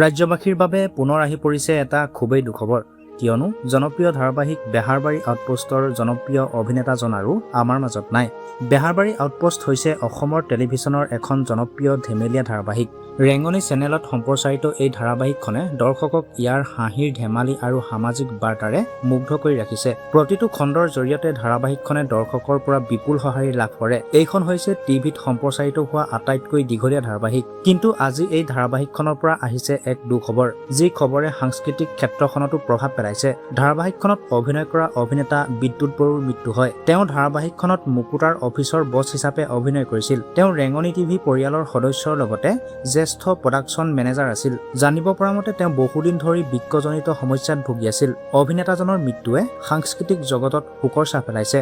ৰাজ্যবাসীৰ বাবে পুনৰ আহি পৰিছে এটা খুবেই দুখবৰ কিয়নো জনপ্ৰিয় ধাৰাবাহিক বেহাৰবাৰী আউটপোষ্টৰ জনপ্ৰিয় অভিনেতাজন আৰু আমাৰ মাজত নাই। বেহাৰবাৰী আউটপোষ্ট হৈছে অসমৰ টেলিভিছনৰ এখন জনপ্ৰিয় ধেমেলীয়া ধাৰাবাহিক। ৰেঙনি চেনেলত সম্প্ৰচাৰিত এই ধাৰাবাহিকখনে দৰ্শকক ইয়াৰ হাঁহিৰ ধেমালি আৰু সামাজিক বাৰ্তাৰে মুগ্ধ কৰি ৰাখিছে। প্ৰতিটো খণ্ডৰ জৰিয়তে ধাৰাবাহিকখনে দৰ্শকৰ পৰা বিপুল সঁহাৰি লাভ কৰে। এইখন হৈছে টিভিত সম্প্ৰচাৰিত হোৱা আটাইতকৈ দীঘলীয়া ধাৰাবাহিক। কিন্তু আজি এই ধাৰাবাহিকখনৰ পৰা আহিছে এক দুখবৰ, যি খবৰে সাংস্কৃতিক ক্ষেত্ৰখনতো প্ৰভাৱ পেলাইছে। ধাৰাবাহিকখনত অভিনয় কৰা অভিনেতা বিদ্যুৎ বড়োৰ মৃত্যু হয়। তেওঁ ধাৰাবাহিকখনত মুকুতাৰ অফিচৰ বছ হিচাপে অভিনয় কৰিছিল। তেওঁ ৰেঙনি টিভি পৰিয়ালৰ সদস্যৰ লগতে জ্যেষ্ঠ প্ৰডাকশ্যন মেনেজাৰ আছিল। জানিব পৰা মতে তেওঁ বহুদিন ধৰি বৃক্কজনিত সমস্যাত ভুগি আছিল। অভিনেতাজনৰ মৃত্যুৱে সাংস্কৃতিক জগতত শোকৰ ছাপ পেলাইছে।